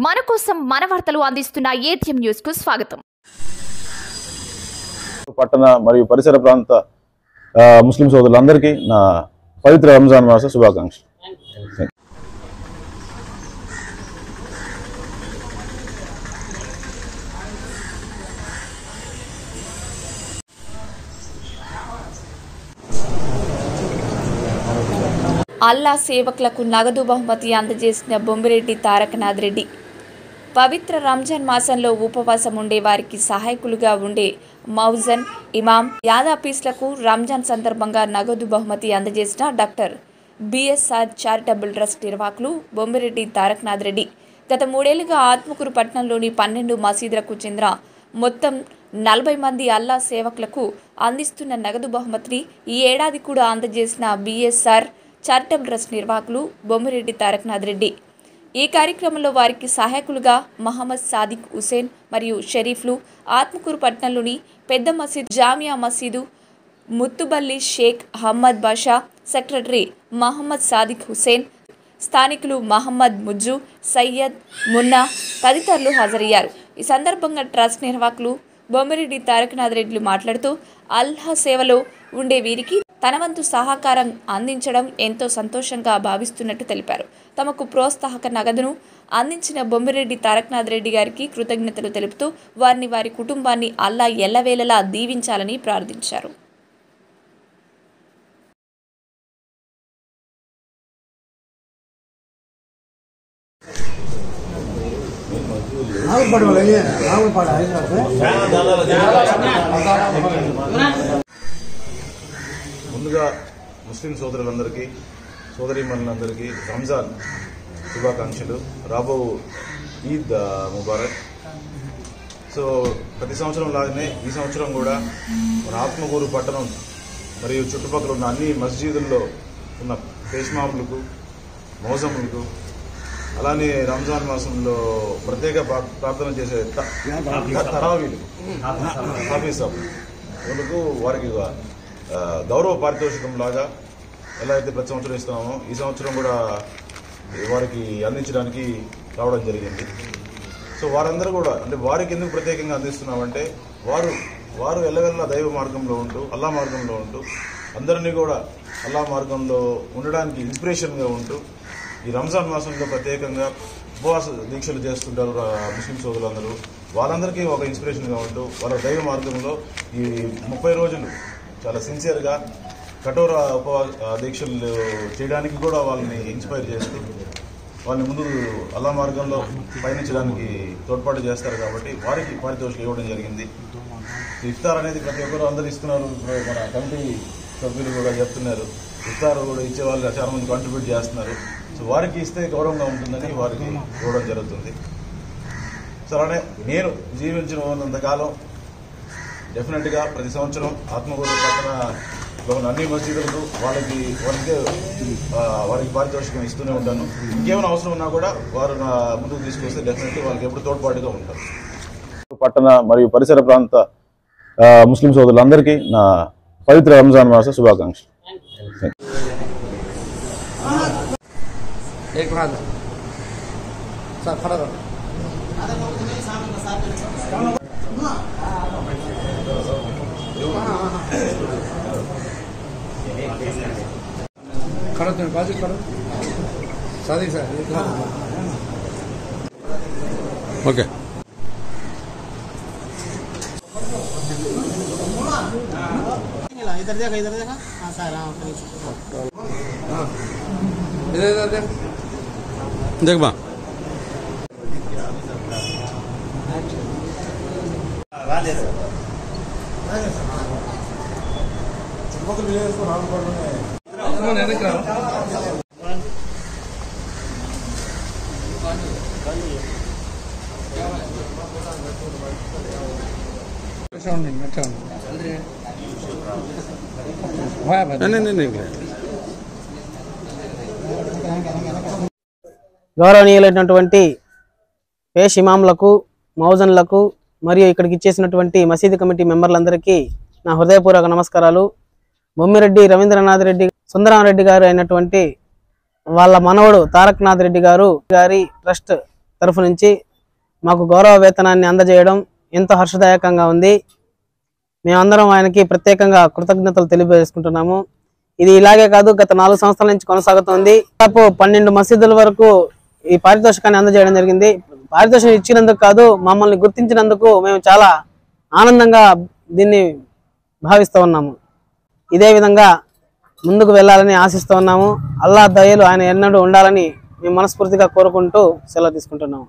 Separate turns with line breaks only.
మన కోసం మన వార్తలు అందిస్తున్న ఏటీఎం న్యూస్ కు స్వాగతం.
పట్టణ మరియు పరిసర ప్రాంత ముస్లిం సోదరులందరికీ నా పవిత్ర రంజాన్ మాస శుభాకాంక్షలు.
అల్లా సేవకులకు నగదు బహుమతి అందజేసిన బొమ్మిరెడ్డి తారకనాథ్ రెడ్డి. పవిత్ర రంజాన్ మాసంలో ఉపవాసం ఉండే వారికి సహాయకులుగా ఉండే మౌజన్, ఇమాం, యాదాపీస్లకు రంజాన్ సందర్భంగా నగదు బహుమతి అందజేసిన డాక్టర్ బిఎస్ఆర్ చారిటబుల్ ట్రస్ట్ నిర్వాహకులు బొమ్మిరెడ్డి తారకనాథ్ రెడ్డి గత 3 ఏళ్లుగా ఆత్మకూరు పట్టణంలోని 12 మసీదులకు చెందిన మొత్తం 40 మంది అల్లా సేవకులకు అందిస్తున్న నగదు బహుమతిని ఈ ఏడాది కూడా అందజేసిన బిఎస్ఆర్ చారిటబుల్ ట్రస్ట్ నిర్వాహకులు బొమ్మిరెడ్డి తారకనాథ్ రెడ్డి. ఈ కార్యక్రమంలో వారికి సహాయకులుగా మహమ్మద్ సాదిక్ హుసేన్ మరియు షరీఫ్లు, ఆత్మకూరు పట్టణంలోని పెద్ద మసీద్, జామియా మసీదు, ముత్తుబల్లి షేక్ అహ్మద్ బాషా, సెక్రటరీ మహమ్మద్ సాదిక్ హుసేన్, స్థానికులు మహమ్మద్ ముజ్జు, సయ్యద్, మున్నా తదితరులు హాజరయ్యారు. ఈ సందర్భంగా ట్రస్ట్ నిర్వాహకులు బొమ్మిరెడ్డి తారకనాథ్ రెడ్డిలు మాట్లాడుతూ అల్లా సేవలో ఉండే వీరికి తన వంతు సహకారం అందించడం ఎంతో సంతోషంగా భావిస్తున్నట్టు తెలిపారు. తమకు ప్రోత్సాహక నగదును అందించిన బొమ్మిరెడ్డి తారకనాథ్ రెడ్డి గారికి కృతజ్ఞతలు తెలుపుతూ వారిని, వారి కుటుంబాన్ని అల్లా ఎల్లవేళలా దీవించాలని ప్రార్థించారు.
ముందుగా ముస్లిం సోదరులందరికీ, సోదరీమణులందరికీ రంజాన్ శుభాకాంక్షలు. రాబో ఈద్ ముబారక్. సో ప్రతి సంవత్సరం లాగానే ఈ సంవత్సరం కూడా మన ఆత్మకూరు పట్టణం మరియు చుట్టుపక్కల ఉన్న అన్ని మస్జిదుల్లో ఉన్న పేష్మాములకు, మోజములకు, అలానే రంజాన్ మాసంలో ప్రత్యేక ప్రార్థన చేసే తరావీలు వాళ్ళకు వారికి గౌరవ పారితోషికం లాగా ఎలా అయితే ప్రతి సంవత్సరం ఇస్తున్నామో ఈ సంవత్సరం కూడా వారికి అందించడానికి రావడం జరిగింది. సో వారందరూ కూడా అంటే వారికి ఎందుకు ప్రత్యేకంగా అందిస్తున్నామంటే వారు ఎల్లవెల్ల దైవ మార్గంలో ఉంటూ, అల్లా మార్గంలో ఉంటూ, అందరినీ కూడా అల్లా మార్గంలో ఉండడానికి ఇన్స్పిరేషన్గా ఉంటూ ఈ రంజాన్ మాసంలో ప్రత్యేకంగా ఉపవాస దీక్షలు చేస్తుంటారు ముస్లిం సోదరులందరూ. వాళ్ళందరికీ ఒక ఇన్స్పిరేషన్గా ఉంటూ వాళ్ళ దైవ మార్గంలో ఈ 30 రోజులు చాలా సిన్సియర్గా కఠోర ఉపవాస దీక్షలు చేయడానికి కూడా వాళ్ళని ఇన్స్పైర్ చేస్తూ వాళ్ళని ముందు అల్లా మార్గంలో పయనించడానికి తోడ్పాటు చేస్తారు. కాబట్టి వారికి పారితోషికం ఇవ్వడం జరిగింది. ఇఫ్తార్ అనేది ప్రతి ఒక్కరు అందరూ ఇస్తున్నారు. మన కమిటీ సభ్యులు కూడా చెప్తున్నారు, ఇఫ్తార్ కూడా ఇచ్చే వాళ్ళు చాలా మంది కాంట్రిబ్యూట్ చేస్తున్నారు. సో వారికి ఇస్తే గౌరవంగా ఉంటుందని వారికి ఇవ్వడం జరుగుతుంది. సో అలానే నేను జీవించినంతకాలం డెఫినెట్గా ప్రతి సంవత్సరం ఆత్మకూరు పట్టణంలో ఉన్న అన్ని మసీదులకు వారికి పారితోషికం ఇస్తూనే ఉంటాను. ఇంకేమైనా అవసరం ఉన్నా కూడా వారు నా ముందుకు తీసుకొస్తే డెఫినెట్లీ వాళ్ళకి ఎప్పుడు తోడ్పాటుగా ఉంటారు. పట్టణ మరియు పరిసర ప్రాంత ముస్లిం సోదరులందరికీ నా పవిత్ర రంజాన్ మాస శుభాకాంక్షలు.
एक मिनट सर खड़ा रहो। खड़ा तुम बाजू करो सादी सर ओके इधर देखा हाँ सर हाँ इधर देख देख बा
గౌరవనీయులైనటువంటి పేష్ ఇమాంలకు, మౌజన్లకు మరియు ఇక్కడికి ఇచ్చేసినటువంటి మసీదు కమిటీ మెంబర్లందరికీ నా హృదయపూర్వక నమస్కారాలు. బొమ్మిరెడ్డి రవీంద్రనాథ్ రెడ్డి సుందరామరెడ్డి గారు అయినటువంటి వాళ్ళ మనవడు తారకనాథ్ రెడ్డి గారి ట్రస్ట్ తరఫు నుంచి మాకు గౌరవ వేతనాన్ని అందజేయడం ఎంతో హర్షదాయకంగా ఉంది. మేమందరం ఆయనకి ప్రత్యేకంగా కృతజ్ఞతలు తెలియజేసుకుంటున్నాము. ఇది ఇలాగే కాదు, గత 4 సంవత్సరాల నుంచి కొనసాగుతోంది. దాదాపు 12 మసీదుల వరకు ఈ పారితోషికాన్ని అందజేయడం జరిగింది. పారితోషికం ఇచ్చినందుకు కాదు, మమ్మల్ని గుర్తించినందుకు మేము చాలా ఆనందంగా దీన్ని భావిస్తూ ఉన్నాము. ఇదే విధంగా ముందుకు వెళ్ళాలని ఆశిస్తూ ఉన్నాము. అల్లాహ్ దయలు ఆయన ఎన్నడూ ఉండాలని మేము మనస్ఫూర్తిగా కోరుకుంటూ సెలవు తీసుకుంటున్నాము.